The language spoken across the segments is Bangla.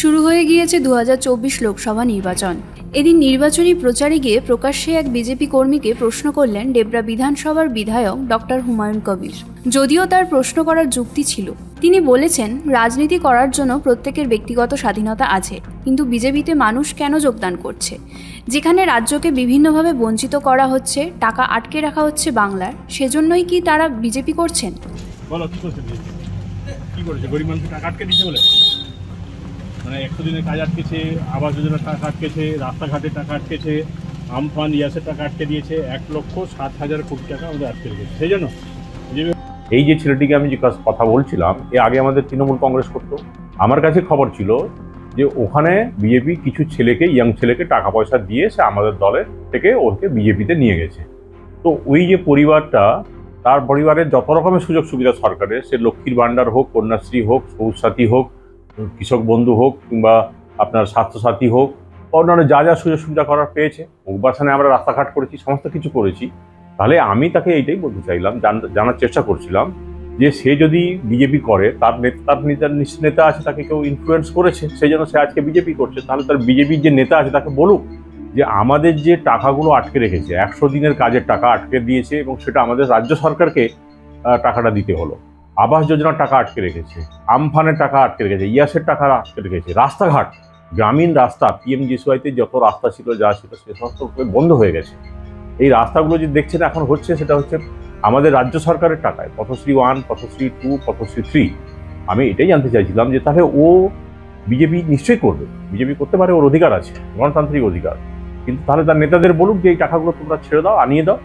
শুরু হয়ে গিয়েছে 2024 লোকসভা নির্বাচন। এদিন নির্বাচনী প্রচারে গিয়ে প্রকাশ্যে এক বিজেপি কর্মীকে প্রশ্ন করলেন ডেবরা বিধানসভার বিধায়ক ডক্টর হুমায়ুন কবির। যদিও তার প্রশ্ন করার যুক্তি ছিল, তিনি বলেছেন রাজনীতি করার জন্য প্রত্যেকের ব্যক্তিগত স্বাধীনতা আছে, কিন্তু বিজেপিতে মানুষ কেন যোগদান করছে? যেখানে রাজ্যকে বিভিন্নভাবে বঞ্চিত করা হচ্ছে, টাকা আটকে রাখা হচ্ছে বাংলার, সেজন্যই কি তারা বিজেপি করছেন? গরিব মানুষের টাকা আটকে দিচ্ছে বলে, মানে 100 দিনের কাজ আটকেছে, আবাস যোজনার টাকা আটকেছে, রাস্তাঘাটের টাকা আটকেছে, আমফান ইয়াসের টাকা আটকে দিয়েছে, 1,07,000 কোটি টাকা আমাদের আটকে রেখেছে। সেই জন্য এই যে ছেলেটিকে আমি যে কথা বলছিলাম, এ আগে আমাদের তৃণমূল কংগ্রেস করতো। আমার কাছে খবর ছিল যে ওখানে বিজেপি কিছু ছেলেকে, ইয়াং ছেলেকে টাকা পয়সা দিয়ে সে আমাদের দলের থেকে ওকে বিজেপিতে নিয়ে গেছে। তো ওই যে পরিবারটা, তার পরিবারের যত রকমের সুযোগ সুবিধা সরকারের, সে লক্ষ্মীর ভাণ্ডার হোক, কন্যাশ্রী হোক, সবুজ সাথী হোক, কৃষক বন্ধু হোক, কিংবা আপনার স্বাস্থ্যসাথী হোক, অন্যান্য যা যা সুযোগ সুবিধা করার পেয়েছে, অভ্যাসানে আমরা রাস্তাঘাট করেছি, সমস্ত কিছু করেছি। তাহলে আমি তাকে এইটাই বলতে চাইলাম, জানার চেষ্টা করছিলাম যে সে যদি বিজেপি করে, তার নেতা আছে, তাকে কেউ ইনফ্লুয়েন্স করেছে, সেই জন্য সে আজকে বিজেপি করছে। তাহলে তার বিজেপির যে নেতা আছে তাকে বলুক যে আমাদের যে টাকাগুলো আটকে রেখেছে, 100 দিনের কাজের টাকা আটকে দিয়েছে এবং সেটা আমাদের রাজ্য সরকারকে টাকাটা দিতে হলো। আবাস যোজনার টাকা আটকে রেখেছে, আমফানের টাকা আটকে রেখেছে, ইয়াসের টাকা আটকে রেখেছে, রাস্তাঘাট, গ্রামীণ রাস্তা, পিএমজিএসওয়াইতে যত রাস্তা ছিল, যা ছিল, সে সমস্ত বন্ধ হয়ে গেছে। এই রাস্তাগুলো যে দেখছেন এখন হচ্ছে, সেটা হচ্ছে আমাদের রাজ্য সরকারের টাকায়, পথশ্রী 1, পথশ্রী 2, পথশ্রী 3। আমি এটাই জানতে চাইছিলাম যে তাহলে ও বিজেপি নিশ্চয়ই করবে, বিজেপি করতে পারে, ওর অধিকার আছে, গণতান্ত্রিক অধিকার। কিন্তু তাহলে তার নেতাদের বলুক যে এই টাকাগুলো তোমরা ছেড়ে দাও, আনিয়ে দাও,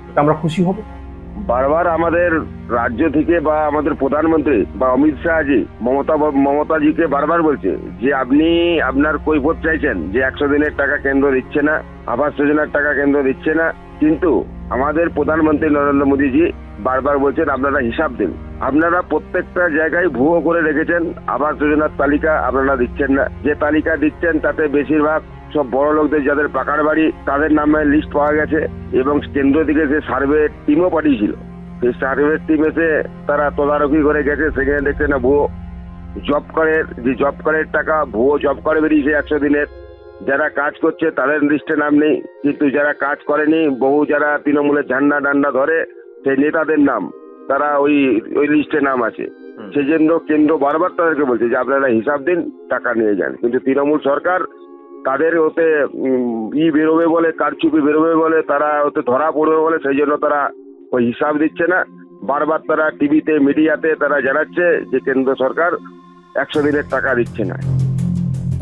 এটা আমরা খুশি হব। বারবার আমাদের রাজ্য থেকে বা আমাদের প্রধানমন্ত্রী বা অমিত শাহজি মমতাজিকে বারবার বলছে যে আপনি আপনার কৈফিয়ত চাইছেন যে 100 দিনের টাকা কেন্দ্র দিচ্ছে না, আবাস যোজনার টাকা কেন্দ্র দিচ্ছে না, কিন্তু আমাদের প্রধানমন্ত্রী নরেন্দ্র মোদীজি বারবার বলছেন আপনারা হিসাব দিন। আপনারা প্রত্যেকটা জায়গায় ভুয়ো করে রেখেছেন, আবাস যোজনার তালিকা আপনারা দিচ্ছেন না, যে তালিকা দিচ্ছেন তাতে বেশিরভাগ সব বড় লোকদের যাদের পাকার বাড়ি তাদের নামে লিস্ট পাওয়া গেছে, এবং কেন্দ্র থেকে যে সার্ভে টিমও পাঠিয়েছিল, সেই সার্ভে টিম এসে তারা তদারকি করে গেছে, সেখানে দেখছে না ভুয়ো জব কার্ডের টাকা, ভুয়ো জব কার্ড বেরিয়েছে 100 দিনের। যারা কাজ করছে তাদের লিস্টে নাম নেই, কিন্তু যারা কাজ করেনি, বহু যারা তৃণমূলের ঝান্ডা ধরে, সেই নেতাদের নাম, তারা ওই লিস্টে নাম আছে। সেই জন্য কেন্দ্র বারবার তাদেরকে বলছে যে আপনারা হিসাব দিন, টাকা নিয়ে যান। কিন্তু তৃণমূল সরকার তাদের ওতে বেরোবে বলে, কারচুপি বেরোবে বলে, তারা ওতে ধরা পড়বে বলে, সেই জন্য তারা ওই হিসাব দিচ্ছে না। বারবার তারা টিভিতে, মিডিয়াতে তারা জানাচ্ছে যে কেন্দ্র সরকার 100 দিনের টাকা দিচ্ছে না।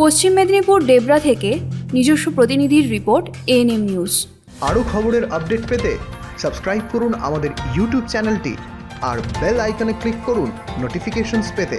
পশ্চিম মেদিনীপুর ডেবরা থেকে নিজস্ব প্রতিনিধির রিপোর্ট, এএনএম নিউজ। আরও খবরের আপডেট পেতে সাবস্ক্রাইব করুন আমাদের ইউটিউব চ্যানেলটি আর বেল আইকনে ক্লিক করুন নোটিফিকেশনস পেতে।